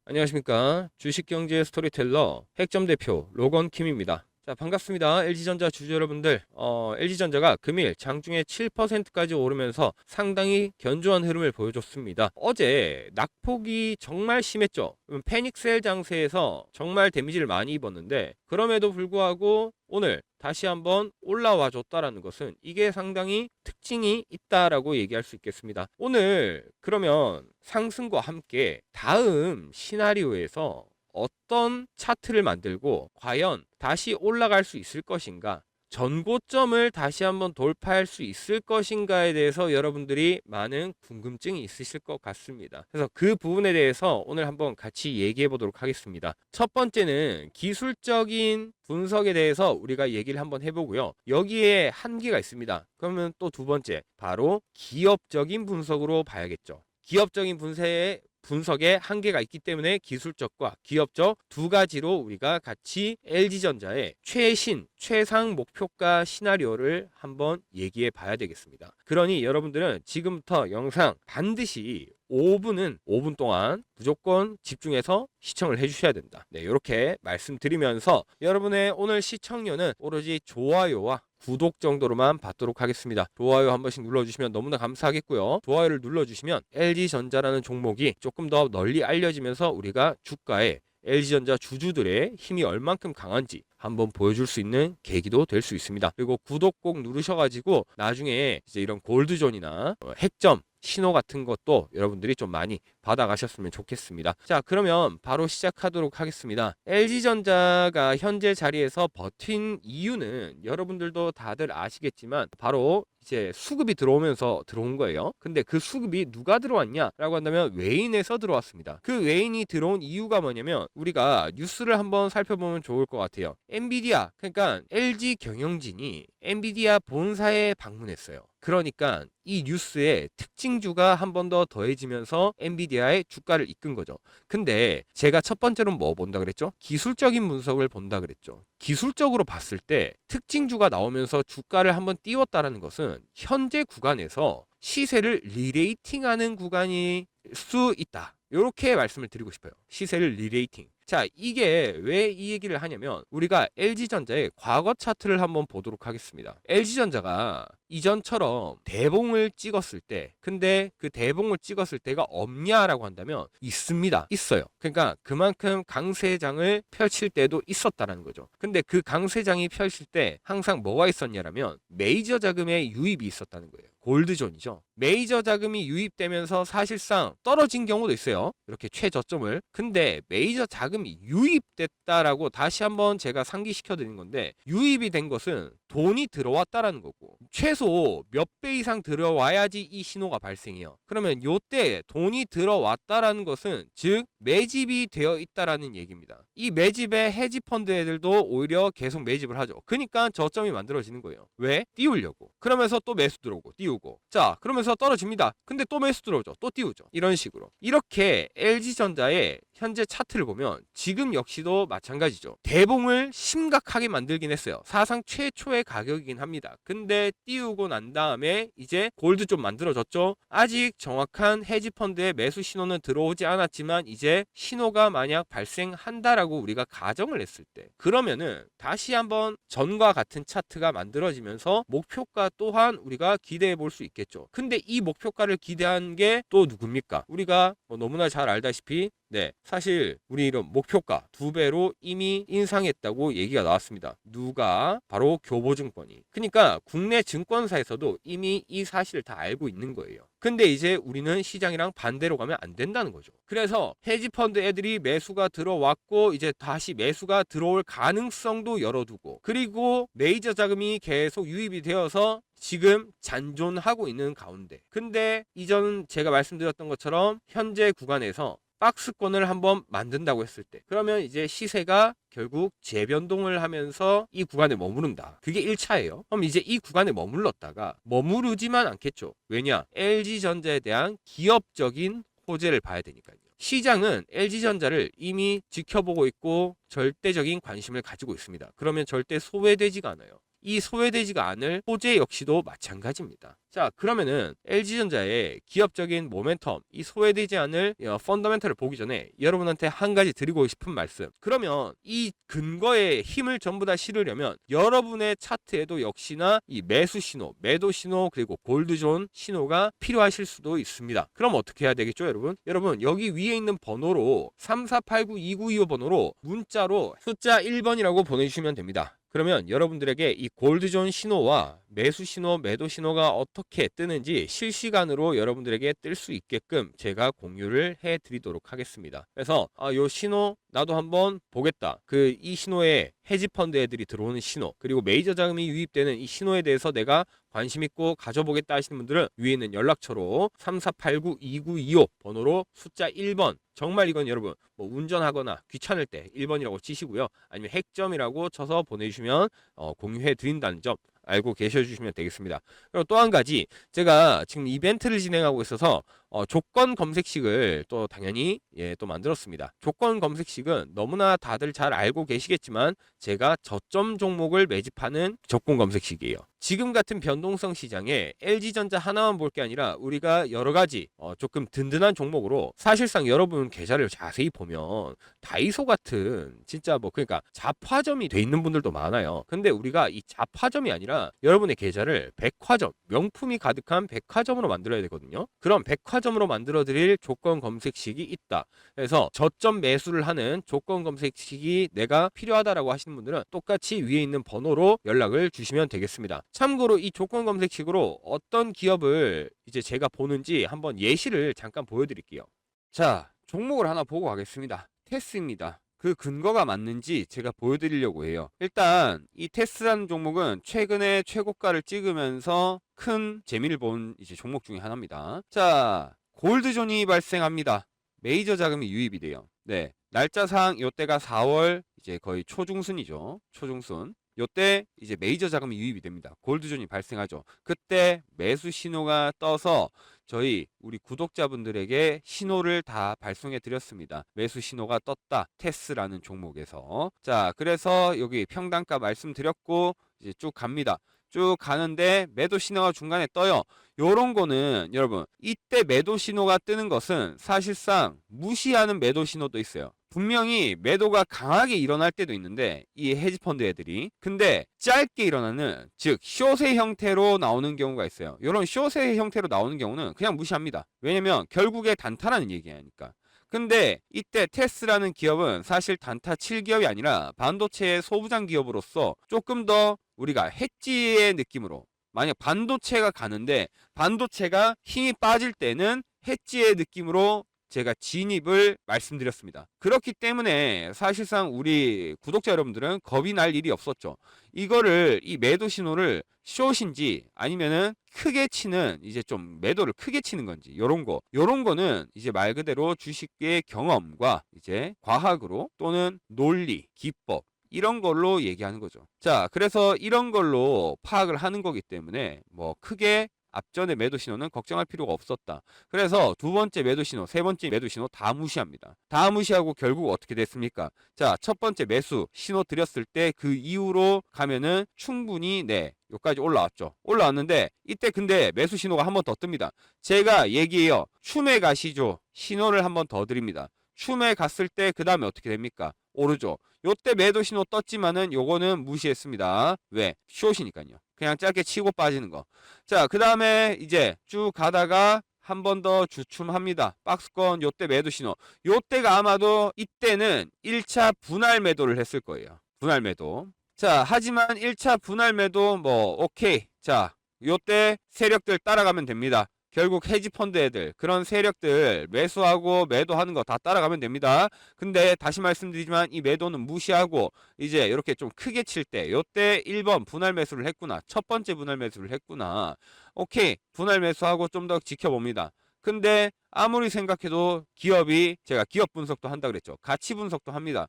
안녕하십니까. 주식경제 스토리텔러 핵점 대표 로건킴입니다. 자, 반갑습니다. LG전자 주주 여러분들. LG전자가 금일 장중에 7%까지 오르면서 상당히 견조한 흐름을 보여줬습니다. 어제 낙폭이 정말 심했죠. 패닉셀 장세에서 정말 데미지를 많이 입었는데, 그럼에도 불구하고 오늘 다시 한번 올라와 줬다라는 것은 이게 상당히 특징이 있다라고 얘기할 수 있겠습니다. 오늘 그러면 상승과 함께 다음 시나리오에서 어떤 차트를 만들고 과연 다시 올라갈 수 있을 것인가, 전고점을 다시 한번 돌파할 수 있을 것인가에 대해서 여러분들이 많은 궁금증이 있으실 것 같습니다. 그래서 그 부분에 대해서 오늘 한번 같이 얘기해 보도록 하겠습니다. 첫 번째는 기술적인 분석에 대해서 우리가 얘기를 한번 해보고요. 여기에 한계가 있습니다. 그러면 또 두 번째, 바로 기업적인 분석으로 봐야겠죠. 기업적인 분석에 한계가 있기 때문에 기술적과 기업적 두 가지로 우리가 같이 LG전자의 최상 목표가 시나리오를 한번 얘기해 봐야 되겠습니다. 그러니 여러분들은 지금부터 영상 반드시 5분 동안 무조건 집중해서 시청을 해주셔야 된다. 네, 이렇게 말씀드리면서 여러분의 오늘 시청료는 오로지 좋아요와 구독 정도로만 받도록 하겠습니다. 좋아요 한 번씩 눌러주시면 너무나 감사하겠고요. 좋아요를 눌러주시면 LG전자라는 종목이 조금 더 널리 알려지면서 우리가 주가에 LG전자 주주들의 힘이 얼만큼 강한지 한번 보여줄 수 있는 계기도 될 수 있습니다. 그리고 구독 꼭 누르셔가지고 나중에 이제 이런 골드존이나 핵점 신호 같은 것도 여러분들이 좀 많이 받아가셨으면 좋겠습니다. 자, 그러면 바로 시작하도록 하겠습니다. LG전자가 현재 자리에서 버틴 이유는 여러분들도 다들 아시겠지만 바로 이제 수급이 들어오면서 들어온 거예요. 근데 그 수급이 누가 들어왔냐라고 한다면 외인에서 들어왔습니다. 그 외인이 들어온 이유가 뭐냐면 우리가 뉴스를 한번 살펴보면 좋을 것 같아요. 엔비디아, 그러니까 LG 경영진이 엔비디아 본사에 방문했어요. 그러니까 이 뉴스의 특징주가 한 번 더 더해지면서 엔비디아의 주가를 이끈 거죠. 근데 제가 첫 번째로 뭐 본다 그랬죠? 기술적인 분석을 본다 그랬죠. 기술적으로 봤을 때 특징주가 나오면서 주가를 한번 띄웠다는 것은 현재 구간에서 시세를 리레이팅하는 구간일 수 있다. 이렇게 말씀을 드리고 싶어요. 시세를 리레이팅. 자, 이게 왜 이 얘기를 하냐면 우리가 LG전자의 과거 차트를 한번 보도록 하겠습니다. LG전자가 이전처럼 대봉을 찍었을 때, 근데 그 대봉을 찍었을 때가 없냐라고 한다면 있습니다. 있어요. 그러니까 그만큼 강세장을 펼칠 때도 있었다라는 거죠. 근데 그 강세장이 펼칠 때 항상 뭐가 있었냐라면 메이저 자금의 유입이 있었다는 거예요. 골드존이죠. 메이저 자금이 유입되면서 사실상 떨어진 경우도 있어요. 이렇게 최저점을. 근데 메이저 자금이 유입됐다라고 다시 한번 제가 상기시켜 드린 건데, 유입이 된 것은 돈이 들어왔다라는 거고, 최소 몇 배 이상 들어와야지 이 신호가 발생해요. 그러면 요때 돈이 들어왔다라는 것은 즉 매집이 되어 있다라는 얘기입니다. 이 매집에 헤지펀드 애들도 오히려 계속 매집을 하죠. 그러니까 저점이 만들어지는 거예요. 왜? 띄우려고. 그러면서 또 매수 들어오고 띄우고, 자 그러면서 떨어집니다. 근데 또 매수 들어오죠. 또 띄우죠. 이런 식으로. 이렇게 LG전자의 현재 차트를 보면 지금 역시도 마찬가지죠. 대봉을 심각하게 만들긴 했어요. 사상 최초의 가격이긴 합니다. 근데 띄우고 난 다음에 이제 골드 좀 만들어졌죠. 아직 정확한 헤지펀드의 매수 신호는 들어오지 않았지만 이제 신호가 만약 발생한다라고 우리가 가정을 했을 때, 그러면은 다시 한번 전과 같은 차트가 만들어지면서 목표가 또한 우리가 기대해 볼 수 있겠죠. 근데 이 목표가를 기대한 게 또 누굽니까? 우리가 너무나 잘 알다시피 사실 우리 이런 목표가 2배로 이미 인상했다고 얘기가 나왔습니다. 누가? 바로 교보증권이. 그러니까 국내 증권사에서도 이미 이 사실을 다 알고 있는 거예요. 근데 이제 우리는 시장이랑 반대로 가면 안 된다는 거죠. 그래서 헤지펀드 애들이 매수가 들어왔고 이제 다시 매수가 들어올 가능성도 열어두고, 그리고 메이저 자금이 계속 유입이 되어서 지금 잔존하고 있는 가운데, 근데 이전 제가 말씀드렸던 것처럼 현재 구간에서 박스권을 한번 만든다고 했을 때, 그러면 이제 시세가 결국 재변동을 하면서 이 구간에 머무른다. 그게 1차예요. 그럼 이제 이 구간에 머물렀다가 머무르지만 않겠죠. 왜냐? LG전자에 대한 기업적인 호재를 봐야 되니까요. 시장은 LG전자를 이미 지켜보고 있고 절대적인 관심을 가지고 있습니다. 그러면 절대 소외되지가 않아요. 이 소외되지가 않을 호재 역시도 마찬가지입니다. 자, 그러면은 LG전자의 기업적인 모멘텀, 이 소외되지 않을 펀더멘털을 보기 전에 여러분한테 한 가지 드리고 싶은 말씀. 그러면 이 근거에 힘을 전부 다 실으려면 여러분의 차트에도 역시나 이 매수 신호, 매도 신호, 그리고 골드존 신호가 필요하실 수도 있습니다. 그럼 어떻게 해야 되겠죠, 여러분? 여러분, 여기 위에 있는 번호로 34892925 번호로 문자로 숫자 1번이라고 보내주시면 됩니다. 그러면 여러분들에게 이 골드존 신호와 매수 신호, 매도 신호가 어떻게 뜨는지 실시간으로 여러분들에게 뜰 수 있게끔 제가 공유를 해 드리도록 하겠습니다. 그래서 요 신호 나도 한번 보겠다. 이 신호에 헤지펀드 애들이 들어오는 신호, 그리고 메이저 자금이 유입되는 이 신호에 대해서 내가 관심 있고 가져보겠다 하시는 분들은 위에 있는 연락처로 34892925 번호로 숫자 1번, 정말 이건 여러분 뭐 운전하거나 귀찮을 때 1번이라고 치시고요. 아니면 핵점이라고 쳐서 보내주시면 공유해 드린다는 점 알고 계셔 주시면 되겠습니다. 그리고 또 한 가지, 제가 지금 이벤트를 진행하고 있어서 조건 검색식을 또 당연히 또 만들었습니다. 조건 검색식은 너무나 다들 잘 알고 계시겠지만 제가 저점 종목을 매집하는 조건 검색식이에요. 지금 같은 변동성 시장에 LG전자 하나만 볼 게 아니라 우리가 여러 가지 조금 든든한 종목으로, 사실상 여러분 계좌를 자세히 보면 다이소 같은 진짜 그러니까 잡화점이 돼 있는 분들도 많아요. 근데 우리가 이 잡화점이 아니라 여러분의 계좌를 백화점, 명품이 가득한 백화점으로 만들어야 되거든요. 그럼 백화점으로 만들어 드릴 조건 검색식이 있다. 그래서 저점 매수를 하는 조건 검색식이 내가 필요하다라고 하시는 분들은 똑같이 위에 있는 번호로 연락을 주시면 되겠습니다. 참고로 이 조건 검색식으로 어떤 기업을 이제 제가 보는지 한번 예시를 잠깐 보여드릴게요. 자, 종목을 하나 보고 가겠습니다. 테스입니다. 그 근거가 맞는지 제가 보여드리려고 해요. 일단 이 테스라는 종목은 최근에 최고가를 찍으면서 큰 재미를 본 이제 종목 중에 하나입니다. 자, 골드존이 발생합니다. 메이저 자금이 유입이 돼요. 네, 날짜상 요때가 4월 이제 거의 초중순이죠. 초중순. 요때 이제 메이저 자금이 유입이 됩니다. 골드존이 발생하죠. 그때 매수 신호가 떠서 저희 우리 구독자분들에게 신호를 다 발송해 드렸습니다. 매수 신호가 떴다. 테스라는 종목에서. 자, 그래서 여기 평단가 말씀드렸고 이제 쭉 갑니다. 쭉 가는데 매도 신호가 중간에 떠요. 요런 거는 여러분, 이때 매도 신호가 뜨는 것은 사실상 무시하는 매도 신호도 있어요. 분명히 매도가 강하게 일어날 때도 있는데 이 헤지펀드 애들이, 근데 짧게 일어나는, 즉 숏의 형태로 나오는 경우가 있어요. 이런 숏의 형태로 나오는 경우는 그냥 무시합니다. 왜냐면 결국에 단타라는 얘기하니까. 근데 이때 테스라는 기업은 사실 단타 칠 기업이 아니라 반도체의 소부장 기업으로서 조금 더 우리가 해지의 느낌으로, 만약 반도체가 가는데 반도체가 힘이 빠질 때는 해지의 느낌으로 제가 진입을 말씀드렸습니다. 그렇기 때문에 사실상 우리 구독자 여러분들은 겁이 날 일이 없었죠. 이거를, 이 매도 신호를 숏인지 아니면은 크게 치는, 이제 좀 매도를 크게 치는 건지, 요런 거는 이제 말 그대로 주식의 경험과 이제 과학으로 또는 논리, 기법, 이런 걸로 얘기하는 거죠. 자, 그래서 이런 걸로 파악을 하는 거기 때문에 크게 앞전의 매도 신호는 걱정할 필요가 없었다. 그래서 두 번째 매도 신호, 세 번째 매도 신호 다 무시합니다. 다 무시하고 결국 어떻게 됐습니까? 자, 첫 번째 매수 신호 드렸을 때 그 이후로 가면은 충분히 여기까지 올라왔죠. 올라왔는데 이때 근데 매수 신호가 한 번 더 뜹니다. 제가 얘기해요. 춤에 가시죠. 신호를 한 번 더 드립니다. 춤에 갔을 때 그 다음에 어떻게 됩니까? 오르죠. 요때 매도 신호 떴지만은 요거는 무시했습니다. 왜? 숏이니까요. 그냥 짧게 치고 빠지는 거. 자, 그 다음에 이제 쭉 가다가 한 번 더 주춤합니다. 박스권 요때 매도 신호. 요때가 아마도 이때는 1차 분할 매도를 했을 거예요. 분할 매도. 자, 하지만 1차 분할 매도 오케이. 자, 요때 세력들 따라가면 됩니다. 결국 헤지펀드 애들, 그런 세력들 매수하고 매도하는 거 다 따라가면 됩니다. 근데 다시 말씀드리지만 이 매도는 무시하고 이제 이렇게 좀 크게 칠 때, 요때 1번 분할 매수를 했구나, 첫 번째 분할 매수를 했구나, 오케이, 분할 매수하고 좀 더 지켜봅니다. 근데 아무리 생각해도 기업이, 제가 기업 분석도 한다 그랬죠. 가치 분석도 합니다.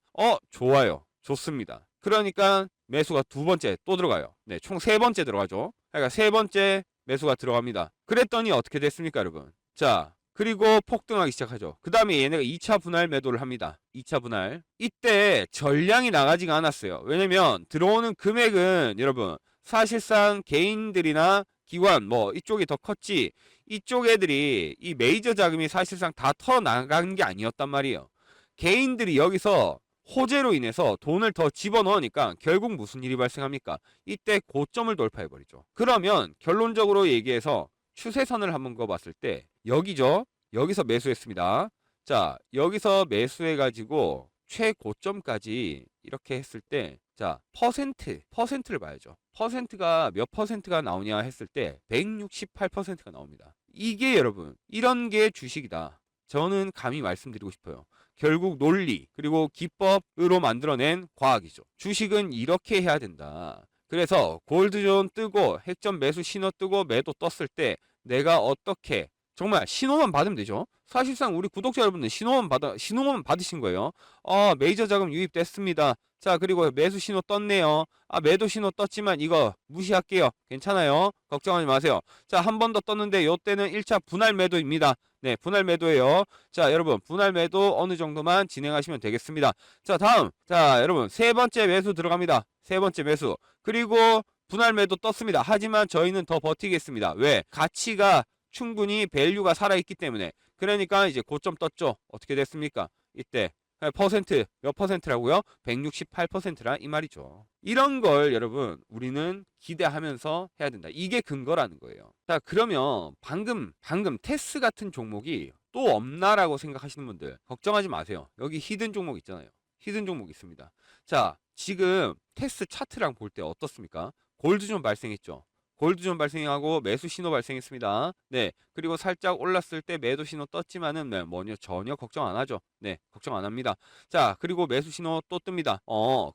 좋아요, 좋습니다. 그러니까 매수가 두 번째 또 들어가요. 네, 총 세 번째 들어가죠. 그러니까 세 번째 매수가 들어갑니다. 그랬더니 어떻게 됐습니까, 여러분? 자, 그리고 폭등하기 시작하죠. 그 다음에 얘네가 2차 분할 매도를 합니다. 2차 분할. 이때 전량이 나가지가 않았어요. 왜냐면 들어오는 금액은 여러분 사실상 개인들이나 기관 뭐 이쪽이 더 컸지 이쪽 애들이 이 메이저 자금이 사실상 다 털어나간 게 아니었단 말이에요. 개인들이 여기서 호재로 인해서 돈을 더 집어넣으니까 결국 무슨 일이 발생합니까? 이때 고점을 돌파해버리죠. 그러면 결론적으로 얘기해서 추세선을 한번 그어봤을 때 여기죠. 여기서 매수했습니다. 자, 여기서 매수해가지고 최고점까지 이렇게 했을 때, 자, 퍼센트를 봐야죠. 퍼센트가 몇 퍼센트가 나오냐 했을 때 168%가 나옵니다. 이게 여러분, 이런 게 주식이다. 저는 감히 말씀드리고 싶어요. 결국 논리 그리고 기법으로 만들어낸 과학이죠. 주식은 이렇게 해야 된다. 그래서 골드존 뜨고 핵점 매수 신호 뜨고 매도 떴을 때 내가 어떻게 정말 신호만 받으면 되죠. 사실상 우리 구독자 여러분들 신호만 받으신 거예요. 메이저 자금 유입됐습니다. 자, 그리고 매수 신호 떴네요. 매도 신호 떴지만 이거 무시할게요. 괜찮아요. 걱정하지 마세요. 자, 한 번 더 떴는데 요때는 1차 분할 매도입니다. 네, 분할 매도예요. 자, 여러분 분할 매도 어느 정도만 진행하시면 되겠습니다. 자, 다음. 자, 여러분 세 번째 매수 들어갑니다. 세 번째 매수. 그리고 분할 매도 떴습니다. 하지만 저희는 더 버티겠습니다. 왜? 가치가 충분히 밸류가 살아있기 때문에. 그러니까 이제 고점 떴죠. 어떻게 됐습니까? 이때 퍼센트 몇 퍼센트라고요? 168%라 이 말이죠. 이런 걸 여러분 우리는 기대하면서 해야 된다. 이게 근거라는 거예요. 자, 그러면 방금 테스 같은 종목이 또 없나라고 생각하시는 분들 걱정하지 마세요. 여기 히든 종목 있잖아요. 히든 종목 있습니다. 자, 지금 테스 차트랑 볼 때 어떻습니까? 골드존 발생했죠. 골드존 발생하고 매수 신호 발생했습니다. 네, 그리고 살짝 올랐을 때 매도 신호 떴지만은 네, 전혀 걱정 안 하죠. 네, 걱정 안 합니다. 자, 그리고 매수 신호 또 뜹니다.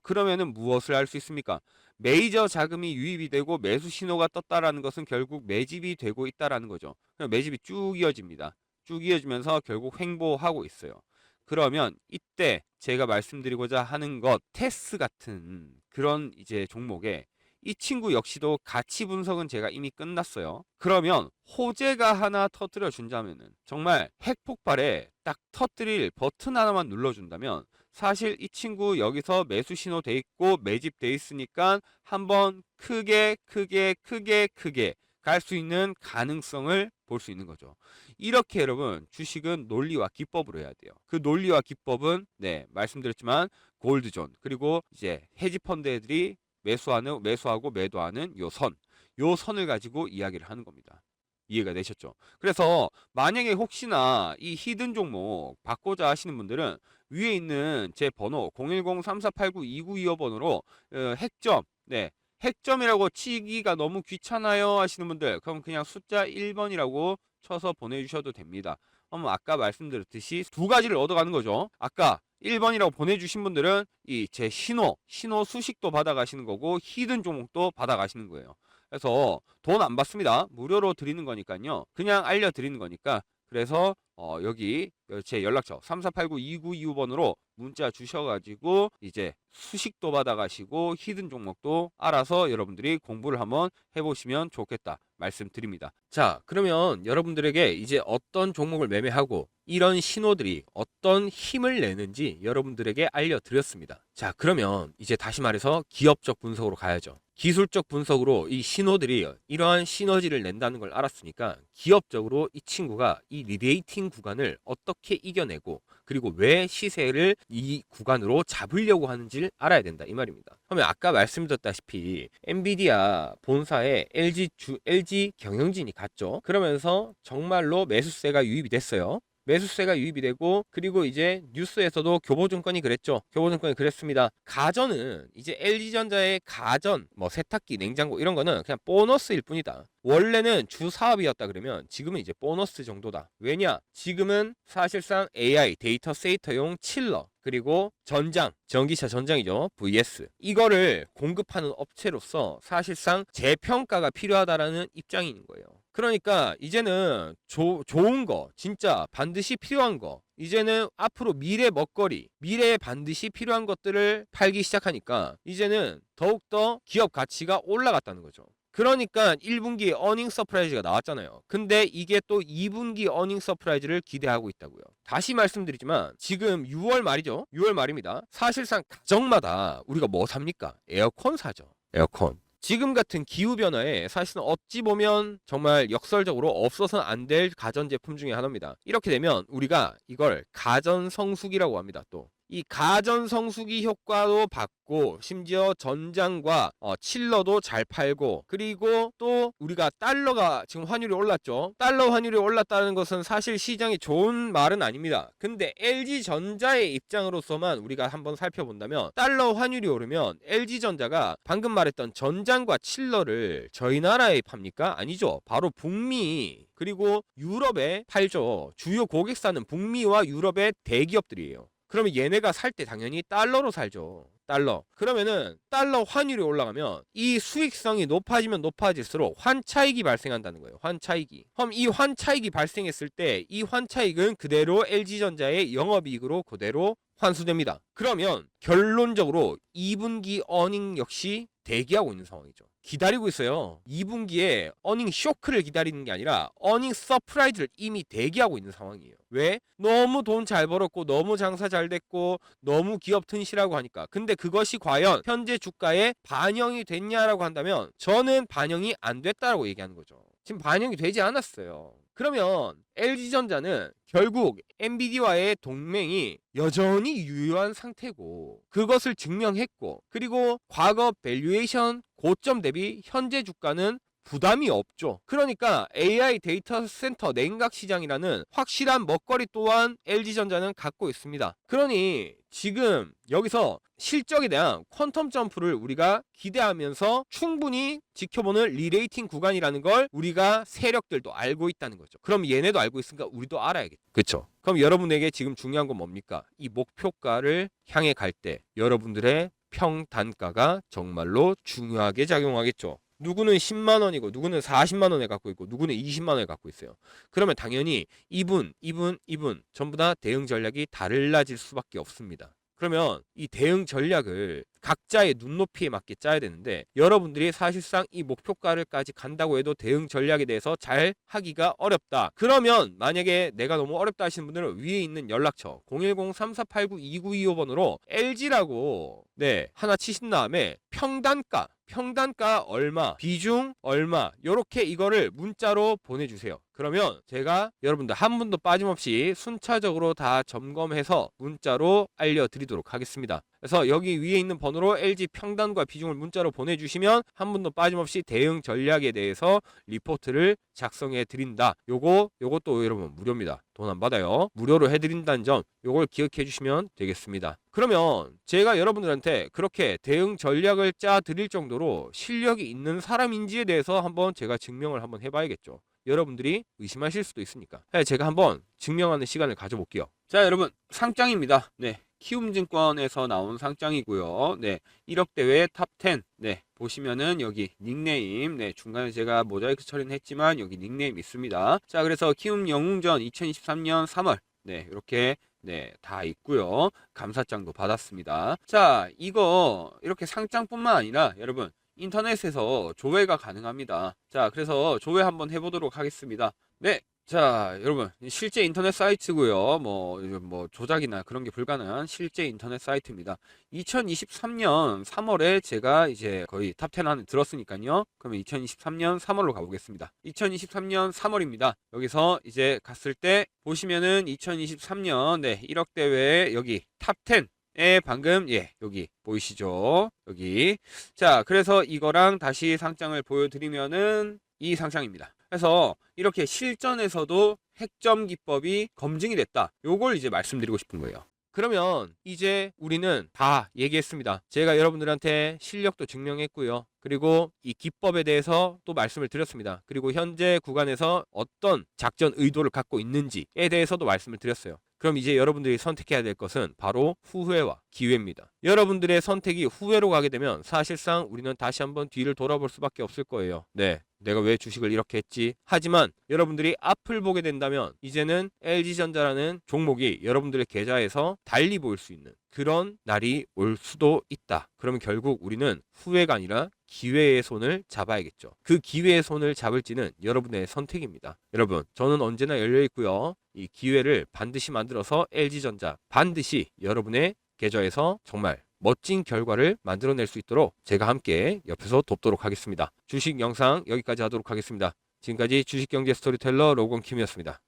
그러면은 무엇을 할 수 있습니까? 메이저 자금이 유입이 되고 매수 신호가 떴다라는 것은 결국 매집이 되고 있다라는 거죠. 매집이 쭉 이어집니다. 쭉 이어지면서 결국 횡보하고 있어요. 그러면 이때 제가 말씀드리고자 하는 것, 테스 같은 그런 이제 종목에 이 친구 역시도 가치 분석은 제가 이미 끝났어요. 그러면 호재가 하나 터뜨려 준다면은 정말 핵폭발에 딱 터뜨릴 버튼 하나만 눌러준다면 사실 이 친구 여기서 매수 신호 돼 있고 매집 돼 있으니까 한번 크게 갈 수 있는 가능성을 볼 수 있는 거죠. 이렇게 여러분 주식은 논리와 기법으로 해야 돼요. 그 논리와 기법은 네, 말씀드렸지만 골드존 그리고 이제 헤지 펀드 애들이 매수하고 매도하는 요 선을 가지고 이야기를 하는 겁니다. 이해가 되셨죠? 그래서 만약에 혹시나 이 히든 종목 받고자 하시는 분들은 위에 있는 제 번호 010-3489-2925 번호로 핵점, 네, 핵점이라고 치기가 너무 귀찮아요 하시는 분들 그럼 그냥 숫자 1번이라고 쳐서 보내주셔도 됩니다. 아까 말씀드렸듯이 두 가지를 얻어가는 거죠. 아까 1번이라고 보내주신 분들은 이 제 신호 수식도 받아가시는 거고 히든 종목도 받아가시는 거예요. 그래서 돈 안 받습니다. 무료로 드리는 거니까요. 그냥 알려드리는 거니까. 그래서 여기 제 연락처 3489-2925번으로 문자 주셔가지고 이제 수식도 받아가시고 히든 종목도 알아서 여러분들이 공부를 한번 해보시면 좋겠다 말씀드립니다. 자, 그러면 여러분들에게 이제 어떤 종목을 매매하고 이런 신호들이 어떤 힘을 내는지 여러분들에게 알려드렸습니다. 자, 그러면 이제 다시 말해서 기업적 분석으로 가야죠. 기술적 분석으로 이 신호들이 이러한 시너지를 낸다는 걸 알았으니까 기업적으로 이 친구가 이 리레이팅 구간을 어떻게 이겨내고 그리고 왜 시세를 이 구간으로 잡으려고 하는지를 알아야 된다 이 말입니다. 그러면 아까 말씀드렸다시피 엔비디아 본사에 LG 경영진이 갔죠. 그러면서 정말로 매수세가 유입이 됐어요. 매수세가 유입이 되고 그리고 이제 뉴스에서도 교보증권이 그랬죠. 교보증권이 그랬습니다. 가전은 이제 LG전자의 가전 뭐 세탁기 냉장고 이런 거는 그냥 보너스일 뿐이다. 원래는 주 사업이었다 그러면 지금은 이제 보너스 정도다. 왜냐? 지금은 사실상 AI 데이터 세이터용 칠러 그리고 전기차 전장이죠. VS 이거를 공급하는 업체로서 사실상 재평가가 필요하다라는 입장인 거예요. 그러니까 이제는 좋은 거 진짜 반드시 필요한 거 이제는 앞으로 미래 먹거리 미래에 반드시 필요한 것들을 팔기 시작하니까 이제는 더욱더 기업 가치가 올라갔다는 거죠. 그러니까 1분기 어닝 서프라이즈가 나왔잖아요. 근데 이게 또 2분기 어닝 서프라이즈를 기대하고 있다고요. 다시 말씀드리지만 지금 6월 말이죠. 6월 말입니다. 사실상 가정마다 우리가 뭐 삽니까? 에어컨 사죠. 에어컨. 지금 같은 기후변화에 사실은 어찌 보면 정말 역설적으로 없어서는 안 될 가전제품 중에 하나입니다. 이렇게 되면 우리가 이걸 가전성수기라고 합니다. 또 이 가전성수기 효과도 받고 심지어 전장과 칠러도 잘 팔고, 그리고 또 우리가 달러가 지금 환율이 올랐죠. 달러 환율이 올랐다는 것은 사실 시장이 좋은 말은 아닙니다. 근데 LG전자의 입장으로서만 우리가 한번 살펴본다면 달러 환율이 오르면 LG전자가 방금 말했던 전장과 칠러를 저희 나라에 팝니까? 아니죠. 바로 북미 그리고 유럽에 팔죠. 주요 고객사는 북미와 유럽의 대기업들이에요. 그러면 얘네가 살 때 당연히 달러로 살죠. 달러. 그러면은 달러 환율이 올라가면 이 수익성이 높아지면 높아질수록 환차익이 발생한다는 거예요. 환차익이. 그럼 이 환차익이 발생했을 때 이 환차익은 그대로 LG전자의 영업이익으로 그대로 환수됩니다. 그러면 결론적으로 2분기 어닝 역시 대기하고 있는 상황이죠. 기다리고 있어요. 2분기에 어닝 쇼크를 기다리는 게 아니라 어닝 서프라이즈를 이미 대기하고 있는 상황이에요. 왜? 너무 돈 잘 벌었고 너무 장사 잘 됐고 너무 기업 튼실하고 하니까. 근데 그것이 과연 현재 주가에 반영이 됐냐라고 한다면 저는 반영이 안 됐다라고 얘기하는 거죠. 지금 반영이 되지 않았어요. 그러면 LG전자는 결국 엔비디아와의 동맹이 여전히 유효한 상태고 그것을 증명했고, 그리고 과거 밸류에이션 고점 대비 현재 주가는 부담이 없죠. 그러니까 AI 데이터 센터 냉각 시장이라는 확실한 먹거리 또한 LG전자는 갖고 있습니다. 그러니 지금 여기서 실적에 대한 퀀텀 점프를 우리가 기대하면서 충분히 지켜보는 리레이팅 구간이라는 걸 우리가 세력들도 알고 있다는 거죠. 그럼 얘네도 알고 있으니까 우리도 알아야겠죠. 그렇죠? 그럼 여러분에게 지금 중요한 건 뭡니까? 이 목표가를 향해 갈 때 여러분들의 평단가가 정말로 중요하게 작용하겠죠. 누구는 10만 원이고 누구는 40만 원에 갖고 있고 누구는 20만 원에 갖고 있어요. 그러면 당연히 이분 전부 다 대응 전략이 달라질 수밖에 없습니다. 그러면 이 대응 전략을 각자의 눈높이에 맞게 짜야 되는데, 여러분들이 사실상 이 목표가를까지 간다고 해도 대응 전략에 대해서 잘 하기가 어렵다. 그러면 만약에 내가 너무 어렵다 하시는 분들은 위에 있는 연락처 010-3489-2925번으로 LG라고 하나 치신 다음에 평단가 얼마, 비중 얼마, 요렇게 이거를 문자로 보내주세요. 그러면 제가 여러분들 한 분도 빠짐없이 순차적으로 다 점검해서 문자로 알려드리도록 하겠습니다. 그래서 여기 위에 있는 번호로 LG 평단과 비중을 문자로 보내주시면 한 분도 빠짐없이 대응 전략에 대해서 리포트를 작성해 드린다. 요것도 여러분 무료입니다. 돈 안 받아요. 무료로 해드린다는 점 요걸 기억해 주시면 되겠습니다. 그러면 제가 여러분들한테 그렇게 대응 전략을 짜 드릴 정도로 실력이 있는 사람인지에 대해서 한번 제가 증명을 한번 해봐야겠죠. 여러분들이 의심하실 수도 있으니까 제가 한번 증명하는 시간을 가져볼게요. 자, 여러분 상장입니다. 키움증권에서 나온 상장이고요. 1억 대회 탑10. 보시면은 여기 닉네임, 중간에 제가 모자이크 처리는 했지만 여기 닉네임 있습니다. 자, 그래서 키움 영웅전 2023년 3월 이렇게 다 있고요. 감사장도 받았습니다. 자, 이거 이렇게 상장뿐만 아니라 여러분 인터넷에서 조회가 가능합니다. 자, 그래서 조회 한번 해보도록 하겠습니다. 자, 여러분 실제 인터넷 사이트고요. 뭐 조작이나 그런 게 불가능한 실제 인터넷 사이트입니다. 2023년 3월에 제가 이제 거의 탑10 안에 들었으니까요. 그러면 2023년 3월로 가보겠습니다. 2023년 3월입니다. 여기서 이제 갔을 때 보시면은 2023년 1억 대회 여기 탑10 방금 여기 보이시죠? 여기. 자, 그래서 이거랑 다시 상장을 보여드리면은 이 상장입니다. 그래서 이렇게 실전에서도 핵점 기법이 검증이 됐다. 요걸 이제 말씀드리고 싶은 거예요. 그러면 이제 우리는 다 얘기했습니다. 제가 여러분들한테 실력도 증명했고요. 그리고 이 기법에 대해서 또 말씀을 드렸습니다. 그리고 현재 구간에서 어떤 작전 의도를 갖고 있는지에 대해서도 말씀을 드렸어요. 그럼 이제 여러분들이 선택해야 될 것은 바로 후회와 기회입니다. 여러분들의 선택이 후회로 가게 되면 사실상 우리는 다시 한번 뒤를 돌아볼 수밖에 없을 거예요. 내가 왜 주식을 이렇게 했지? 하지만 여러분들이 앞을 보게 된다면 이제는 LG전자라는 종목이 여러분들의 계좌에서 달리 보일 수 있는 그런 날이 올 수도 있다. 그러면 결국 우리는 후회가 아니라 기회의 손을 잡아야겠죠. 그 기회의 손을 잡을지는 여러분의 선택입니다. 여러분, 저는 언제나 열려 있고요. 이 기회를 반드시 만들어서 LG전자 반드시 여러분의 계좌에서 정말 멋진 결과를 만들어낼 수 있도록 제가 함께 옆에서 돕도록 하겠습니다. 주식 영상 여기까지 하도록 하겠습니다. 지금까지 주식경제 스토리텔러 로건킴이었습니다.